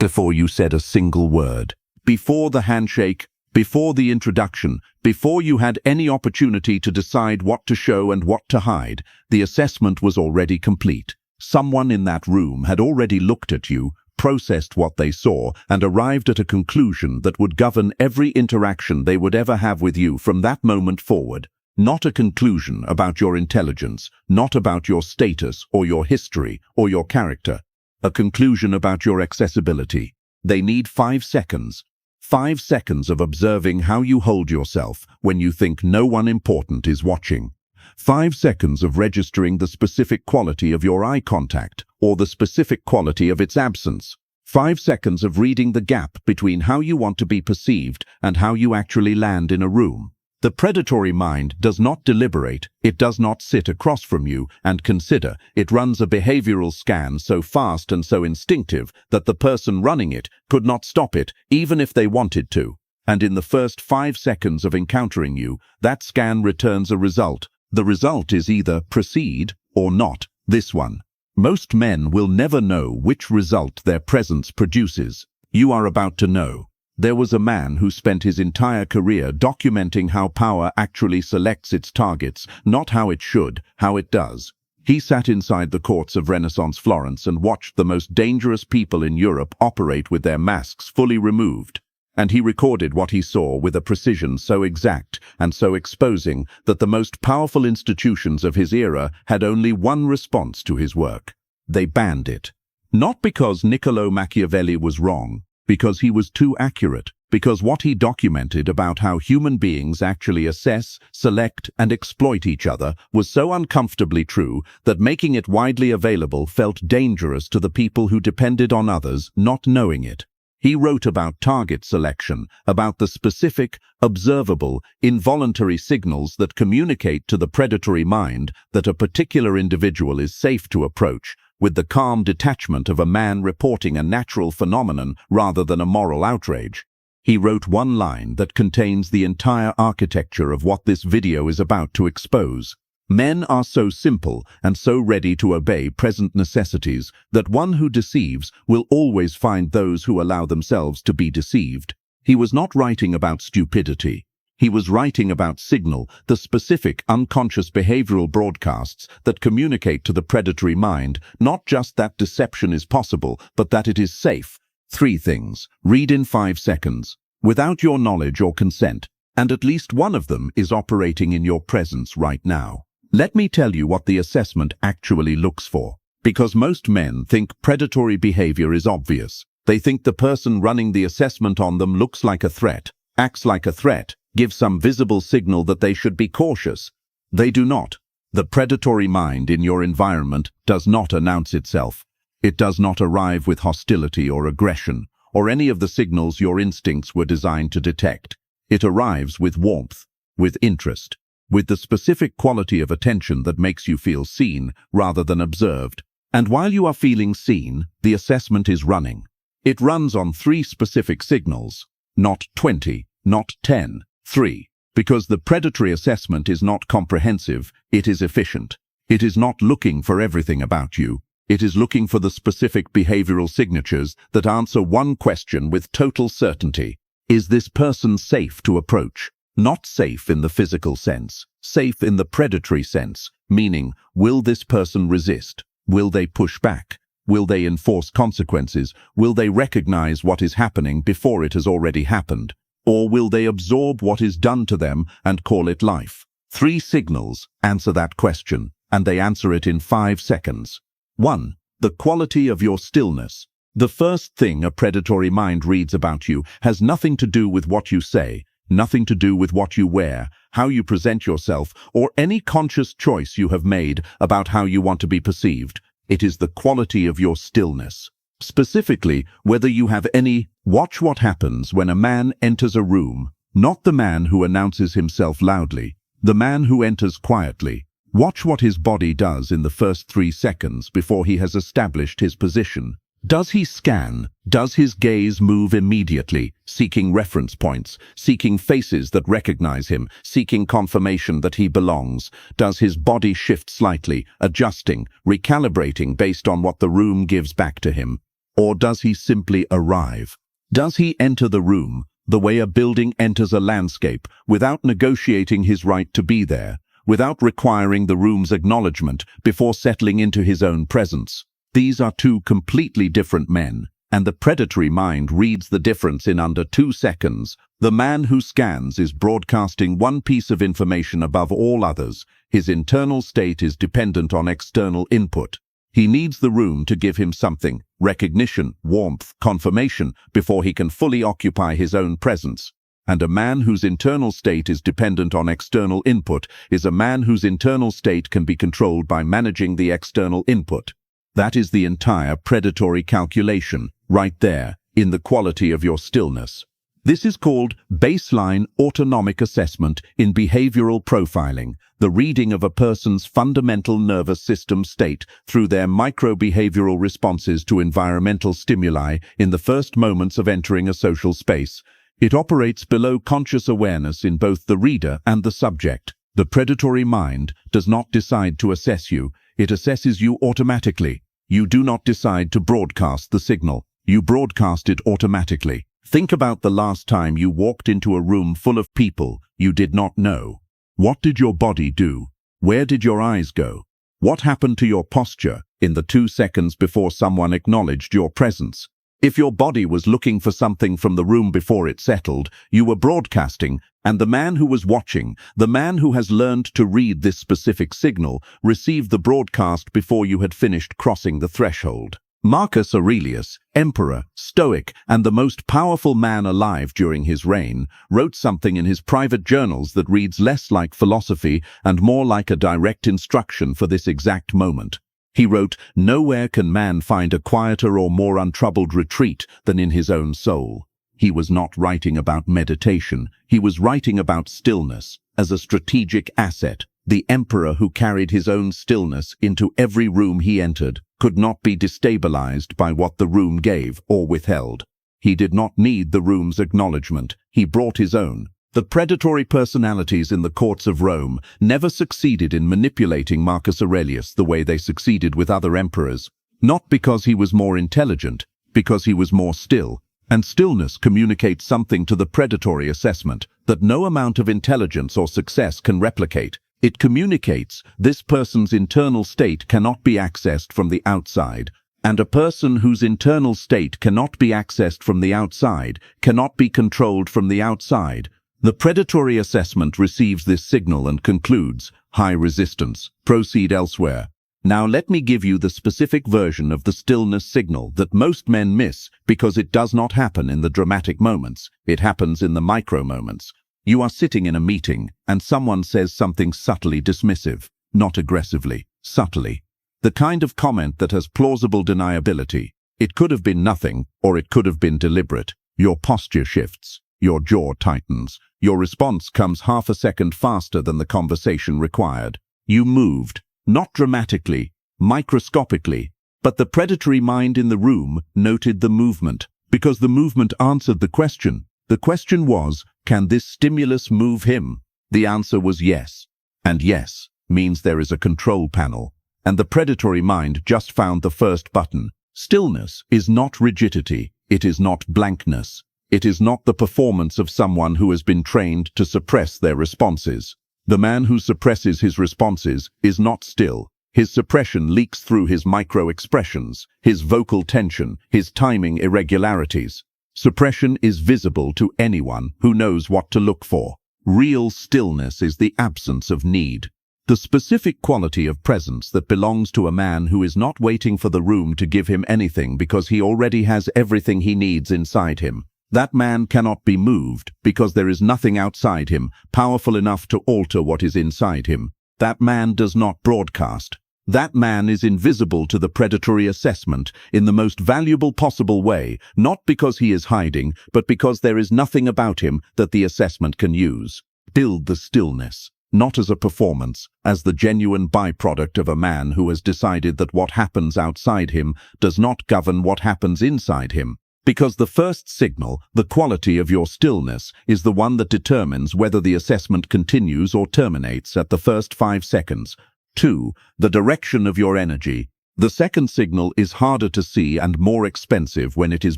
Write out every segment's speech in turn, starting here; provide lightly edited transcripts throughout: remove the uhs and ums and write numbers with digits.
before you said a single word. Before the handshake, before the introduction, before you had any opportunity to decide what to show and what to hide, the assessment was already complete. Someone in that room had already looked at you, processed what they saw, and arrived at a conclusion that would govern every interaction they would ever have with you from that moment forward. Not a conclusion about your intelligence, not about your status or your history or your character. A conclusion about your accessibility. They need 5 seconds. 5 seconds of observing how you hold yourself when you think no one important is watching. 5 seconds of registering the specific quality of your eye contact or the specific quality of its absence. 5 seconds of reading the gap between how you want to be perceived and how you actually land in a room. The predatory mind does not deliberate, it does not sit across from you and consider. It runs a behavioral scan so fast and so instinctive that the person running it could not stop it, even if they wanted to. And in the first 5 seconds of encountering you, that scan returns a result. The result is either proceed or not. This one. Most men will never know which result their presence produces. You are about to know. There was a man who spent his entire career documenting how power actually selects its targets, not how it should, how it does. He sat inside the courts of Renaissance Florence and watched the most dangerous people in Europe operate with their masks fully removed. And he recorded what he saw with a precision so exact and so exposing that the most powerful institutions of his era had only one response to his work. They banned it. Not because Niccolo Machiavelli was wrong, because he was too accurate, because what he documented about how human beings actually assess, select, and exploit each other was so uncomfortably true that making it widely available felt dangerous to the people who depended on others not knowing it. He wrote about target selection, about the specific, observable, involuntary signals that communicate to the predatory mind that a particular individual is safe to approach, with the calm detachment of a man reporting a natural phenomenon rather than a moral outrage. He wrote one line that contains the entire architecture of what this video is about to expose. Men are so simple and so ready to obey present necessities that one who deceives will always find those who allow themselves to be deceived. He was not writing about stupidity. He was writing about signal, the specific unconscious behavioral broadcasts that communicate to the predatory mind not just that deception is possible, but that it is safe. 3 things. Read in 5 seconds, without your knowledge or consent, and at least one of them is operating in your presence right now. Let me tell you what the assessment actually looks for. Because most men think predatory behavior is obvious. They think the person running the assessment on them looks like a threat, acts like a threat, gives some visible signal that they should be cautious. They do not. The predatory mind in your environment does not announce itself. It does not arrive with hostility or aggression, or any of the signals your instincts were designed to detect. It arrives with warmth, with interest, with the specific quality of attention that makes you feel seen rather than observed. And while you are feeling seen, the assessment is running. It runs on 3 specific signals, not 20, not 10, 3. Because the predatory assessment is not comprehensive, it is efficient. It is not looking for everything about you. It is looking for the specific behavioral signatures that answer one question with total certainty. Is this person safe to approach? Not safe in the physical sense, safe in the predatory sense, meaning, will this person resist? Will they push back? Will they enforce consequences? Will they recognize what is happening before it has already happened? Or will they absorb what is done to them and call it life? 3 signals answer that question, and they answer it in 5 seconds. 1. The quality of your stillness. The first thing a predatory mind reads about you has nothing to do with what you say, nothing to do with what you wear, how you present yourself, or any conscious choice you have made about how you want to be perceived. It is the quality of your stillness. Specifically, whether you have any. Watch what happens when a man enters a room, not the man who announces himself loudly, the man who enters quietly. Watch what his body does in the first 3 seconds before he has established his position. Does he scan? Does his gaze move immediately, seeking reference points, seeking faces that recognize him, seeking confirmation that he belongs? Does his body shift slightly, adjusting, recalibrating based on what the room gives back to him? Or does he simply arrive? Does he enter the room the way a building enters a landscape, without negotiating his right to be there, without requiring the room's acknowledgement before settling into his own presence? These are two completely different men, and the predatory mind reads the difference in under 2 seconds. The man who scans is broadcasting one piece of information above all others. His internal state is dependent on external input. He needs the room to give him something: recognition, warmth, confirmation, before he can fully occupy his own presence. And a man whose internal state is dependent on external input is a man whose internal state can be controlled by managing the external input. That is the entire predatory calculation, right there, in the quality of your stillness. This is called baseline autonomic assessment in behavioral profiling, the reading of a person's fundamental nervous system state through their micro-behavioral responses to environmental stimuli in the first moments of entering a social space. It operates below conscious awareness in both the reader and the subject. The predatory mind does not decide to assess you, it assesses you automatically. You do not decide to broadcast the signal, you broadcast it automatically. Think about the last time you walked into a room full of people you did not know. What did your body do? Where did your eyes go? What happened to your posture in the 2 seconds before someone acknowledged your presence? If your body was looking for something from the room before it settled, you were broadcasting, and the man who was watching, the man who has learned to read this specific signal, received the broadcast before you had finished crossing the threshold. Marcus Aurelius, emperor, stoic, and the most powerful man alive during his reign, wrote something in his private journals that reads less like philosophy and more like a direct instruction for this exact moment. He wrote, "Nowhere can man find a quieter or more untroubled retreat than in his own soul." He was not writing about meditation, he was writing about stillness as a strategic asset. The emperor who carried his own stillness into every room he entered could not be destabilized by what the room gave or withheld. He did not need the room's acknowledgement, he brought his own. The predatory personalities in the courts of Rome never succeeded in manipulating Marcus Aurelius the way they succeeded with other emperors, not because he was more intelligent, because he was more still. And stillness communicates something to the predatory assessment that no amount of intelligence or success can replicate. It communicates this person's internal state cannot be accessed from the outside, and a person whose internal state cannot be accessed from the outside cannot be controlled from the outside. The predatory assessment receives this signal and concludes, high resistance, proceed elsewhere. Now let me give you the specific version of the stillness signal that most men miss because it does not happen in the dramatic moments, it happens in the micro moments. You are sitting in a meeting, and someone says something subtly dismissive, not aggressively, subtly. The kind of comment that has plausible deniability. It could have been nothing, or it could have been deliberate. Your posture shifts, your jaw tightens, your response comes half a second faster than the conversation required. You moved, not dramatically, microscopically, but the predatory mind in the room noted the movement, because the movement answered the question. The question was, can this stimulus move him? The answer was yes. And yes means there is a control panel. And the predatory mind just found the first button. Stillness is not rigidity. It is not blankness. It is not the performance of someone who has been trained to suppress their responses. The man who suppresses his responses is not still. His suppression leaks through his micro-expressions, his vocal tension, his timing irregularities. Suppression is visible to anyone who knows what to look for. Real stillness is the absence of need. The specific quality of presence that belongs to a man who is not waiting for the room to give him anything because he already has everything he needs inside him. That man cannot be moved because there is nothing outside him powerful enough to alter what is inside him. That man does not broadcast. That man is invisible to the predatory assessment in the most valuable possible way, not because he is hiding, but because there is nothing about him that the assessment can use. Build the stillness, not as a performance, as the genuine byproduct of a man who has decided that what happens outside him does not govern what happens inside him. Because the first signal, the quality of your stillness, is the one that determines whether the assessment continues or terminates at the first 5 seconds. 2. The direction of your energy. The second signal is harder to see and more expensive when it is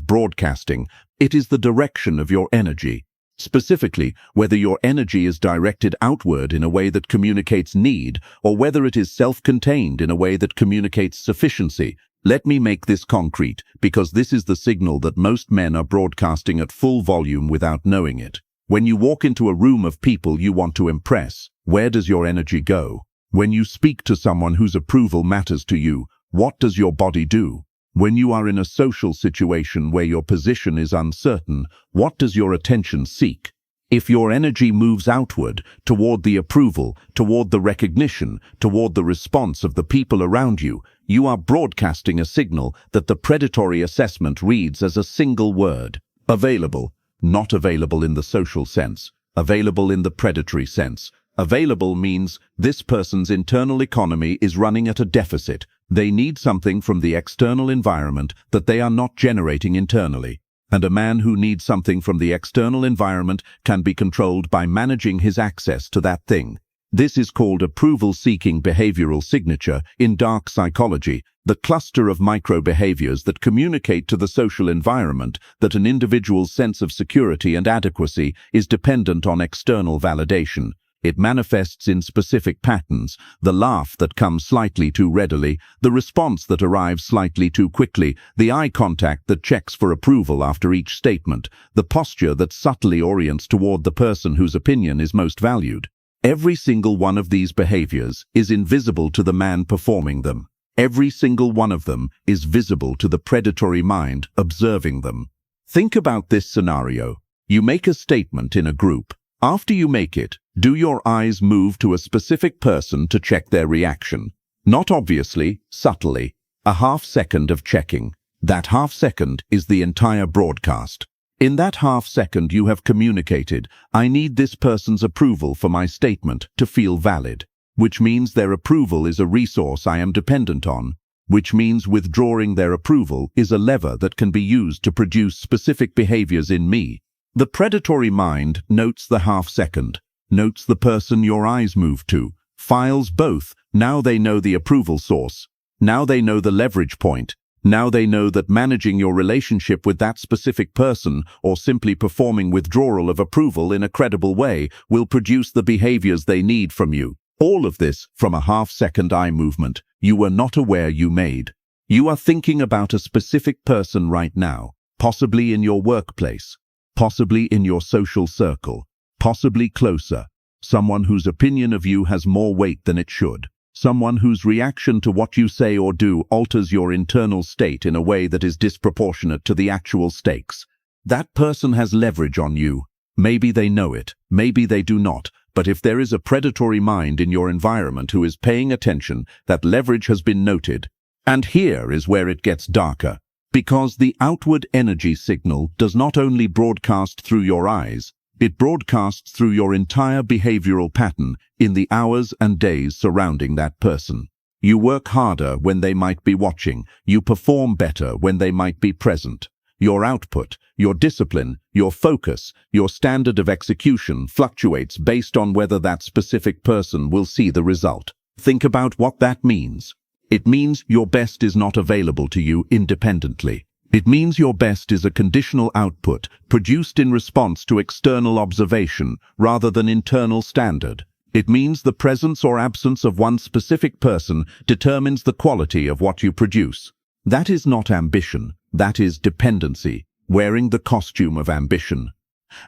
broadcasting. It is the direction of your energy. Specifically, whether your energy is directed outward in a way that communicates need, or whether it is self-contained in a way that communicates sufficiency. Let me make this concrete, because this is the signal that most men are broadcasting at full volume without knowing it. When you walk into a room of people you want to impress, where does your energy go? When you speak to someone whose approval matters to you, what does your body do? When you are in a social situation where your position is uncertain, what does your attention seek? If your energy moves outward, toward the approval, toward the recognition, toward the response of the people around you, you are broadcasting a signal that the predatory assessment reads as a single word: available. Not available in the social sense, available in the predatory sense. Available means this person's internal economy is running at a deficit. They need something from the external environment that they are not generating internally. And a man who needs something from the external environment can be controlled by managing his access to that thing. This is called approval-seeking behavioral signature in dark psychology, the cluster of micro-behaviors that communicate to the social environment that an individual's sense of security and adequacy is dependent on external validation. It manifests in specific patterns: the laugh that comes slightly too readily, the response that arrives slightly too quickly, the eye contact that checks for approval after each statement, the posture that subtly orients toward the person whose opinion is most valued. Every single one of these behaviors is invisible to the man performing them. Every single one of them is visible to the predatory mind observing them. Think about this scenario. You make a statement in a group. After you make it, do your eyes move to a specific person to check their reaction? Not obviously, subtly. A half second of checking. That half second is the entire broadcast. In that half second you have communicated, I need this person's approval for my statement to feel valid, which means their approval is a resource I am dependent on, which means withdrawing their approval is a lever that can be used to produce specific behaviors in me. The predatory mind notes the half second, notes the person your eyes move to, files both. Now they know the approval source. Now they know the leverage point. Now they know that managing your relationship with that specific person, or simply performing withdrawal of approval in a credible way, will produce the behaviors they need from you. All of this from a half-second eye movement you were not aware you made. You are thinking about a specific person right now, possibly in your workplace, possibly in your social circle, possibly closer, someone whose opinion of you has more weight than it should. Someone whose reaction to what you say or do alters your internal state in a way that is disproportionate to the actual stakes. That person has leverage on you. Maybe they know it, maybe they do not, but if there is a predatory mind in your environment who is paying attention, that leverage has been noted. And here is where it gets darker. Because the outward energy signal does not only broadcast through your eyes, it broadcasts through your entire behavioral pattern in the hours and days surrounding that person. You work harder when they might be watching. You perform better when they might be present. Your output, your discipline, your focus, your standard of execution fluctuates based on whether that specific person will see the result. Think about what that means. It means your best is not available to you independently. It means your best is a conditional output, produced in response to external observation rather than internal standard. It means the presence or absence of one specific person determines the quality of what you produce. That is not ambition, that is dependency, wearing the costume of ambition.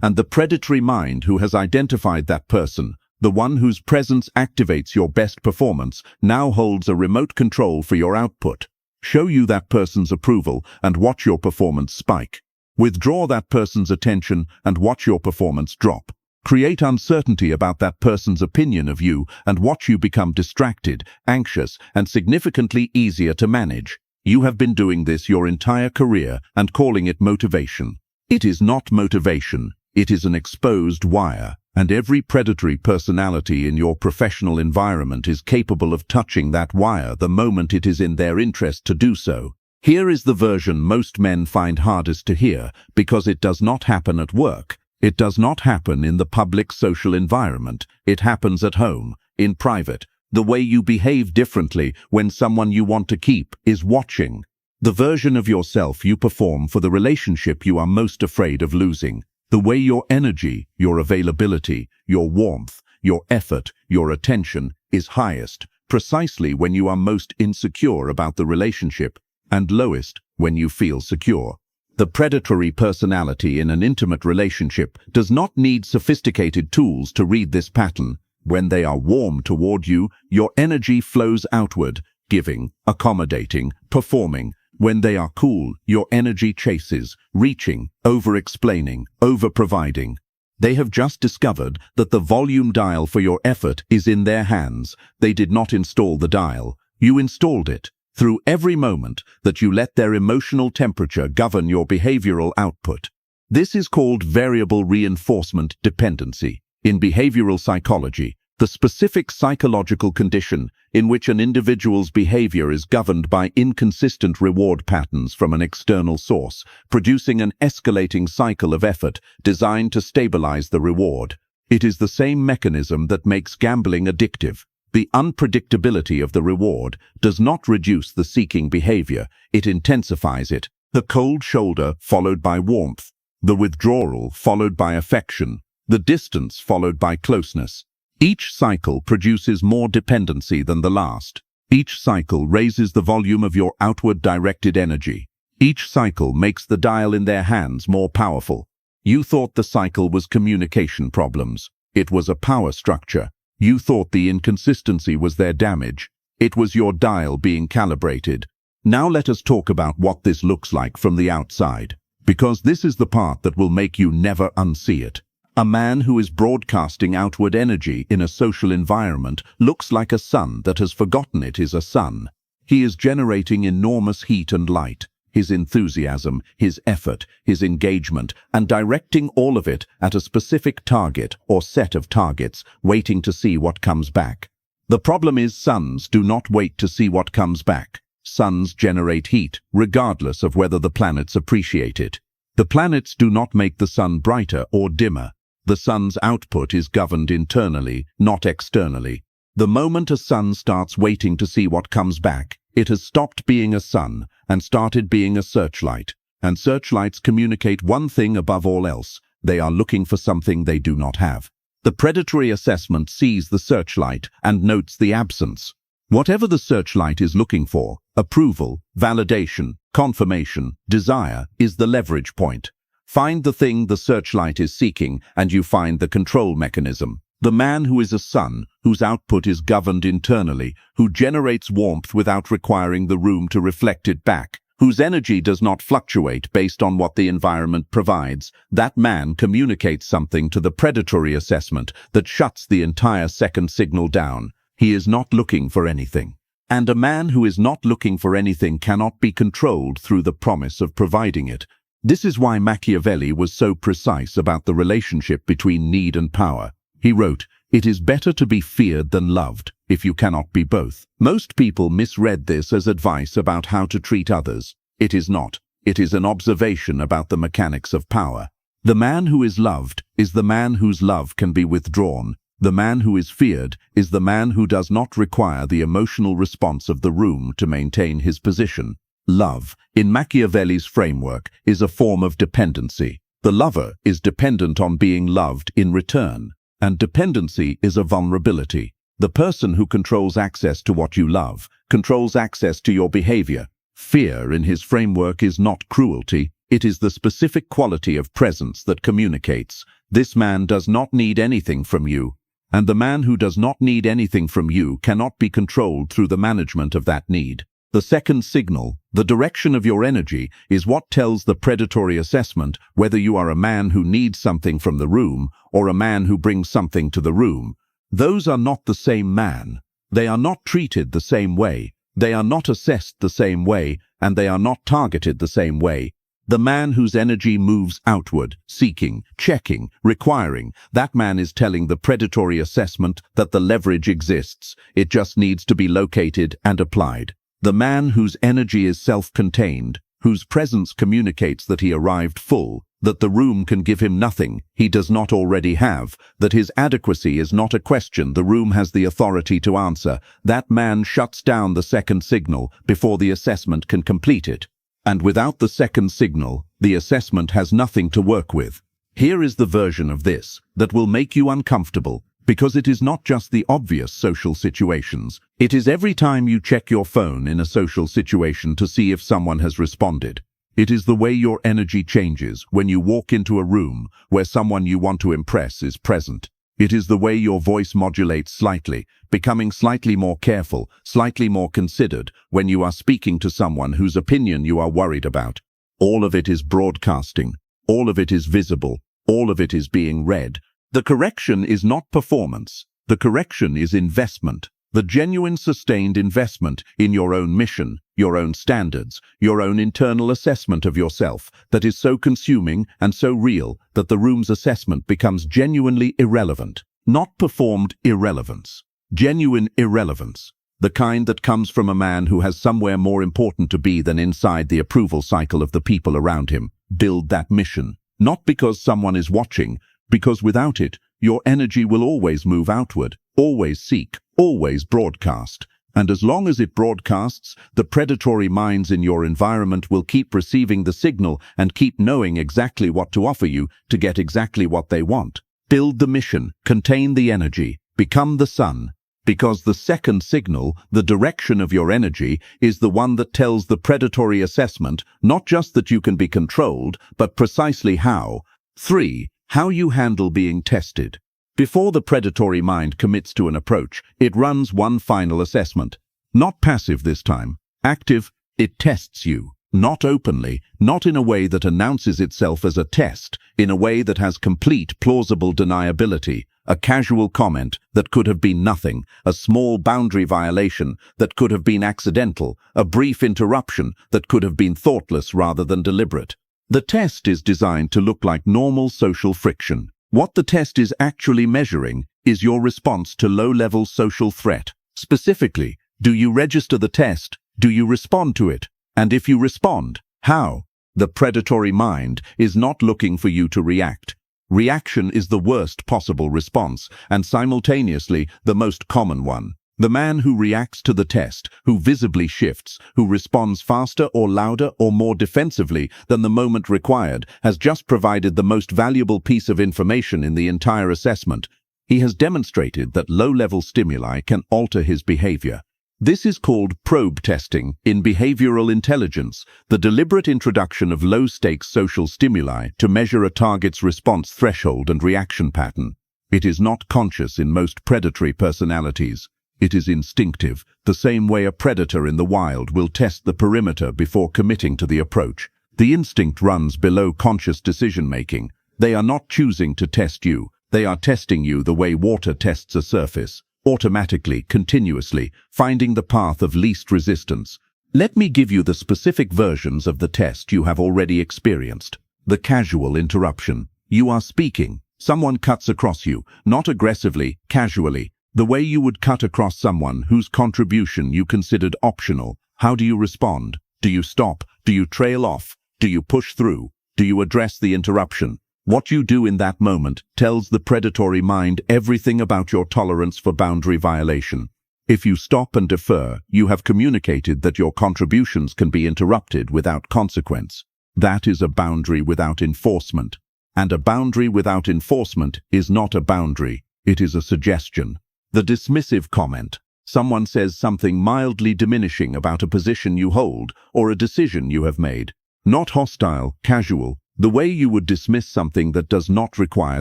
And the predatory mind who has identified that person, the one whose presence activates your best performance, now holds a remote control for your output. Show you that person's approval and watch your performance spike. Withdraw that person's attention and watch your performance drop. Create uncertainty about that person's opinion of you and watch you become distracted, anxious, and significantly easier to manage. You have been doing this your entire career and calling it motivation. It is not motivation. It is an exposed wire. And every predatory personality in your professional environment is capable of touching that wire the moment it is in their interest to do so. Here is the version most men find hardest to hear, because it does not happen at work. It does not happen in the public social environment. It happens at home, in private. The way you behave differently when someone you want to keep is watching. The version of yourself you perform for the relationship you are most afraid of losing. The way your energy, your availability, your warmth, your effort, your attention is highest, precisely when you are most insecure about the relationship, and lowest when you feel secure. The predatory personality in an intimate relationship does not need sophisticated tools to read this pattern. When they are warm toward you, your energy flows outward, giving, accommodating, performing. When they are cool, your energy chases, reaching, over-explaining, over-providing. They have just discovered that the volume dial for your effort is in their hands. They did not install the dial. You installed it. Through every moment that you let their emotional temperature govern your behavioral output. This is called variable reinforcement dependency. In behavioral psychology, the specific psychological condition in which an individual's behavior is governed by inconsistent reward patterns from an external source, producing an escalating cycle of effort designed to stabilize the reward. It is the same mechanism that makes gambling addictive. The unpredictability of the reward does not reduce the seeking behavior, it intensifies it. The cold shoulder followed by warmth, the withdrawal followed by affection, the distance followed by closeness. Each cycle produces more dependency than the last. Each cycle raises the volume of your outward directed energy. Each cycle makes the dial in their hands more powerful. You thought the cycle was communication problems. It was a power structure. You thought the inconsistency was their damage. It was your dial being calibrated. Now let us talk about what this looks like from the outside, because this is the part that will make you never unsee it. A man who is broadcasting outward energy in a social environment looks like a sun that has forgotten it is a sun. He is generating enormous heat and light, his enthusiasm, his effort, his engagement, and directing all of it at a specific target or set of targets, waiting to see what comes back. The problem is suns do not wait to see what comes back. Suns generate heat, regardless of whether the planets appreciate it. The planets do not make the sun brighter or dimmer. The sun's output is governed internally, not externally. The moment a sun starts waiting to see what comes back, it has stopped being a sun and started being a searchlight. And searchlights communicate one thing above all else. They are looking for something they do not have. The predatory assessment sees the searchlight and notes the absence. Whatever the searchlight is looking for, approval, validation, confirmation, desire, is the leverage point. Find the thing the searchlight is seeking, and you find the control mechanism. The man who is a sun, whose output is governed internally, who generates warmth without requiring the room to reflect it back, whose energy does not fluctuate based on what the environment provides, that man communicates something to the predatory assessment that shuts the entire second signal down. He is not looking for anything. And a man who is not looking for anything cannot be controlled through the promise of providing it. This is why Machiavelli was so precise about the relationship between need and power. He wrote, "It is better to be feared than loved, if you cannot be both." Most people misread this as advice about how to treat others. It is not. It is an observation about the mechanics of power. The man who is loved is the man whose love can be withdrawn. The man who is feared is the man who does not require the emotional response of the room to maintain his position. Love, in Machiavelli's framework, is a form of dependency. The lover is dependent on being loved in return, and dependency is a vulnerability. The person who controls access to what you love controls access to your behavior. Fear, in his framework, is not cruelty. It is the specific quality of presence that communicates. This man does not need anything from you, and the man who does not need anything from you cannot be controlled through the management of that need. The second signal, the direction of your energy, is what tells the predatory assessment whether you are a man who needs something from the room or a man who brings something to the room. Those are not the same man. They are not treated the same way. They are not assessed the same way, and they are not targeted the same way. The man whose energy moves outward, seeking, checking, requiring, that man is telling the predatory assessment that the leverage exists. It just needs to be located and applied. The man whose energy is self-contained, whose presence communicates that he arrived full, that the room can give him nothing he does not already have, that his adequacy is not a question the room has the authority to answer, that man shuts down the second signal before the assessment can complete it. And without the second signal, the assessment has nothing to work with. Here is the version of this that will make you uncomfortable, because it is not just the obvious social situations. It is every time you check your phone in a social situation to see if someone has responded. It is the way your energy changes when you walk into a room where someone you want to impress is present. It is the way your voice modulates slightly, becoming slightly more careful, slightly more considered when you are speaking to someone whose opinion you are worried about. All of it is broadcasting. All of it is visible. All of it is being read. The correction is not performance. The correction is investment. The genuine sustained investment in your own mission, your own standards, your own internal assessment of yourself that is so consuming and so real that the room's assessment becomes genuinely irrelevant. Not performed irrelevance. Genuine irrelevance. The kind that comes from a man who has somewhere more important to be than inside the approval cycle of the people around him. Build that mission. Not because someone is watching, because without it, your energy will always move outward, always seek, always broadcast. And as long as it broadcasts, the predatory minds in your environment will keep receiving the signal and keep knowing exactly what to offer you to get exactly what they want. Build the mission, contain the energy, become the sun. Because the second signal, the direction of your energy, is the one that tells the predatory assessment not just that you can be controlled, but precisely how. 3. How you handle being tested. Before the predatory mind commits to an approach, it runs one final assessment. Not passive this time. Active, it tests you. Not openly, not in a way that announces itself as a test, in a way that has complete plausible deniability. A casual comment that could have been nothing, a small boundary violation that could have been accidental, a brief interruption that could have been thoughtless rather than deliberate. The test is designed to look like normal social friction. What the test is actually measuring is your response to low-level social threat. Specifically, do you register the test? Do you respond to it? And if you respond, how? The predatory mind is not looking for you to react. Reaction is the worst possible response, and simultaneously the most common one. The man who reacts to the test, who visibly shifts, who responds faster or louder or more defensively than the moment required, has just provided the most valuable piece of information in the entire assessment. He has demonstrated that low-level stimuli can alter his behavior. This is called probe testing in behavioral intelligence, the deliberate introduction of low-stakes social stimuli to measure a target's response threshold and reaction pattern. It is not conscious in most predatory personalities. It is instinctive, the same way a predator in the wild will test the perimeter before committing to the approach. The instinct runs below conscious decision-making. They are not choosing to test you. They are testing you the way water tests a surface. Automatically, continuously, finding the path of least resistance. Let me give you the specific versions of the test you have already experienced. The casual interruption. You are speaking. Someone cuts across you, not aggressively, casually, the way you would cut across someone whose contribution you considered optional. How do you respond? Do you stop? Do you trail off? Do you push through? Do you address the interruption? What you do in that moment tells the predatory mind everything about your tolerance for boundary violation. If you stop and defer, you have communicated that your contributions can be interrupted without consequence. That is a boundary without enforcement. And a boundary without enforcement is not a boundary, it is a suggestion. The dismissive comment. Someone says something mildly diminishing about a position you hold or a decision you have made. Not hostile, casual. The way you would dismiss something that does not require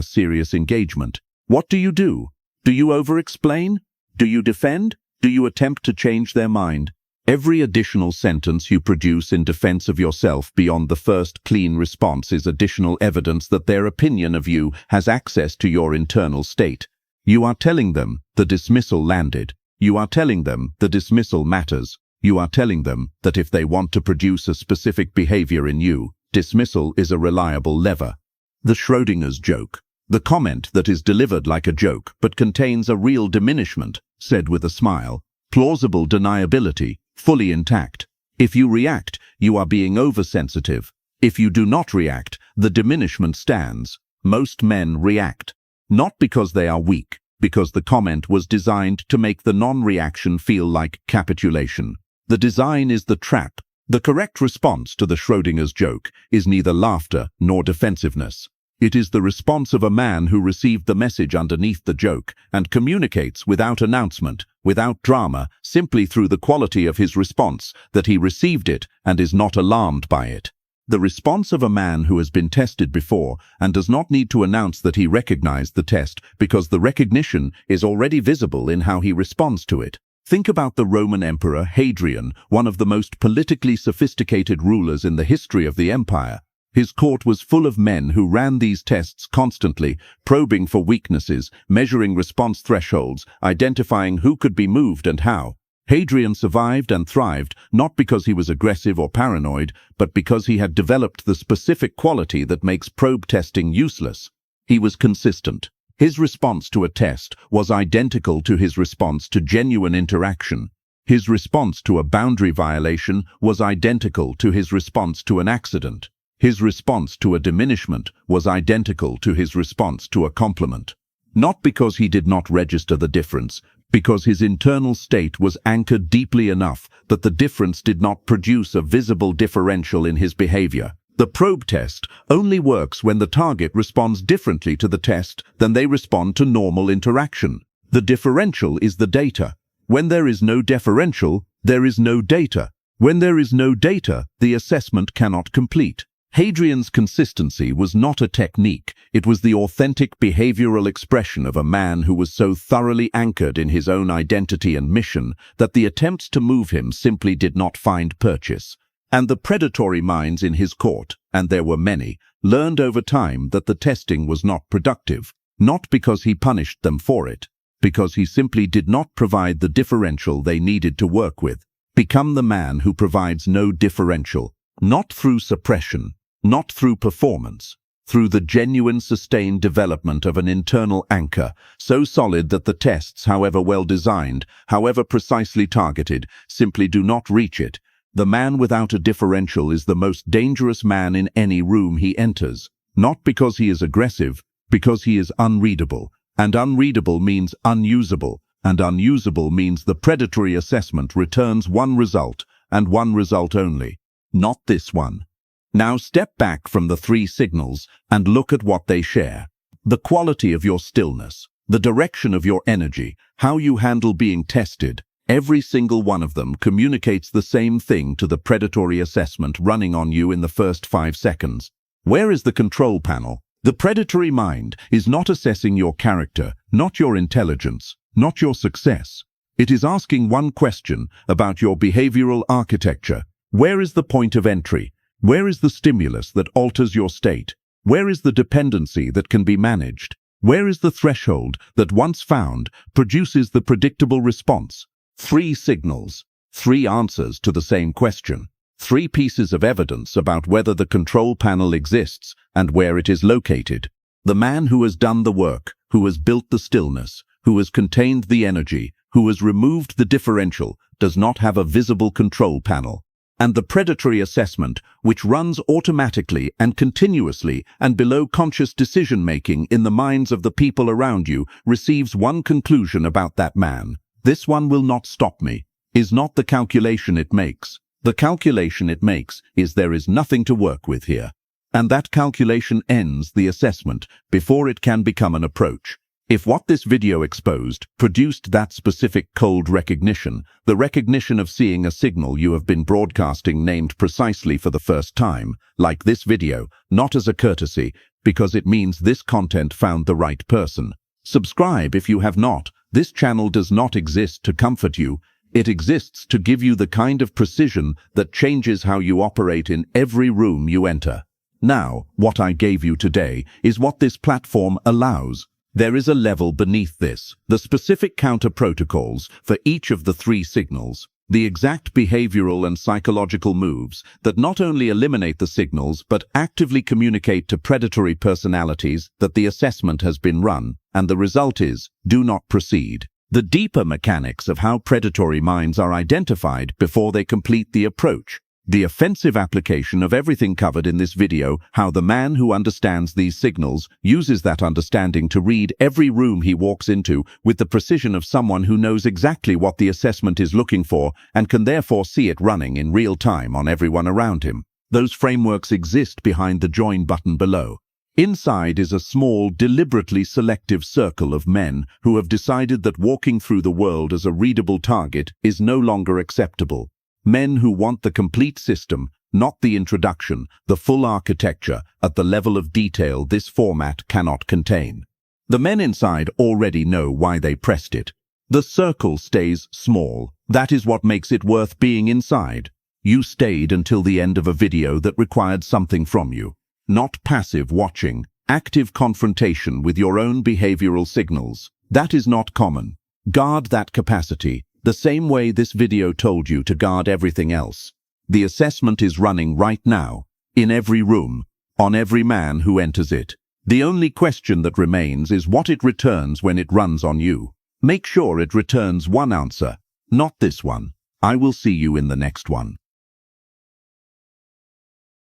serious engagement. What do? Do you over-explain? Do you defend? Do you attempt to change their mind? Every additional sentence you produce in defense of yourself beyond the first clean response is additional evidence that their opinion of you has access to your internal state. You are telling them the dismissal landed. You are telling them the dismissal matters. You are telling them that if they want to produce a specific behavior in you, dismissal is a reliable lever. The Schrodinger's joke. The comment that is delivered like a joke but contains a real diminishment, said with a smile. Plausible deniability, fully intact. If you react, you are being oversensitive. If you do not react, the diminishment stands. Most men react. Not because they are weak, because the comment was designed to make the non-reaction feel like capitulation. The design is the trap. The correct response to the Schrodinger's joke is neither laughter nor defensiveness. It is the response of a man who received the message underneath the joke and communicates without announcement, without drama, simply through the quality of his response, that he received it and is not alarmed by it. The response of a man who has been tested before and does not need to announce that he recognized the test because the recognition is already visible in how he responds to it. Think about the Roman Emperor Hadrian, one of the most politically sophisticated rulers in the history of the empire. His court was full of men who ran these tests constantly, probing for weaknesses, measuring response thresholds, identifying who could be moved and how. Hadrian survived and thrived not because he was aggressive or paranoid, but because he had developed the specific quality that makes probe testing useless. He was consistent. His response to a test was identical to his response to genuine interaction. His response to a boundary violation was identical to his response to an accident. His response to a diminishment was identical to his response to a compliment. Not because he did not register the difference, because his internal state was anchored deeply enough that the difference did not produce a visible differential in his behavior. The probe test only works when the target responds differently to the test than they respond to normal interaction. The differential is the data. When there is no differential, there is no data. When there is no data, the assessment cannot complete. Hadrian's consistency was not a technique, it was the authentic behavioral expression of a man who was so thoroughly anchored in his own identity and mission that the attempts to move him simply did not find purchase. And the predatory minds in his court, and there were many, learned over time that the testing was not productive, not because he punished them for it, because he simply did not provide the differential they needed to work with. Become the man who provides no differential, not through suppression, not through performance, through the genuine sustained development of an internal anchor, so solid that the tests, however well designed, however precisely targeted, simply do not reach it. The man without a differential is the most dangerous man in any room he enters, not because he is aggressive, because he is unreadable, and unreadable means unusable, and unusable means the predatory assessment returns one result, and one result only, not this one. Now step back from the three signals and look at what they share. The quality of your stillness, the direction of your energy, how you handle being tested. Every single one of them communicates the same thing to the predatory assessment running on you in the first 5 seconds. Where is the control panel? The predatory mind is not assessing your character, not your intelligence, not your success. It is asking one question about your behavioral architecture. Where is the point of entry? Where is the stimulus that alters your state? Where is the dependency that can be managed? Where is the threshold that, once found, produces the predictable response? 3 signals, 3 answers to the same question, 3 pieces of evidence about whether the control panel exists and where it is located. The man who has done the work, who has built the stillness, who has contained the energy, who has removed the differential, does not have a visible control panel. And the predatory assessment, which runs automatically and continuously and below conscious decision-making in the minds of the people around you, receives one conclusion about that man. This one will not stop me, is not the calculation it makes. The calculation it makes is there is nothing to work with here. And that calculation ends the assessment before it can become an approach. If what this video exposed produced that specific cold recognition, the recognition of seeing a signal you have been broadcasting named precisely for the first time, like this video, not as a courtesy, because it means this content found the right person. Subscribe if you have not. This channel does not exist to comfort you. It exists to give you the kind of precision that changes how you operate in every room you enter. Now, what I gave you today is what this platform allows. There is a level beneath this, the specific counter protocols for each of the 3 signals, the exact behavioral and psychological moves that not only eliminate the signals but actively communicate to predatory personalities that the assessment has been run, and the result is, do not proceed. The deeper mechanics of how predatory minds are identified before they complete the approach. The offensive application of everything covered in this video, how the man who understands these signals uses that understanding to read every room he walks into with the precision of someone who knows exactly what the assessment is looking for and can therefore see it running in real time on everyone around him. Those frameworks exist behind the join button below. Inside is a small, deliberately selective circle of men who have decided that walking through the world as a readable target is no longer acceptable. Men who want the complete system, not the introduction, the full architecture, at the level of detail this format cannot contain. The men inside already know why they pressed it. The circle stays small. That is what makes it worth being inside. You stayed until the end of a video that required something from you. Not passive watching, active confrontation with your own behavioral signals. That is not common. Guard that capacity, the same way this video told you to guard everything else. The assessment is running right now, in every room, on every man who enters it. The only question that remains is what it returns when it runs on you. Make sure it returns one answer, not this one. I will see you in the next one.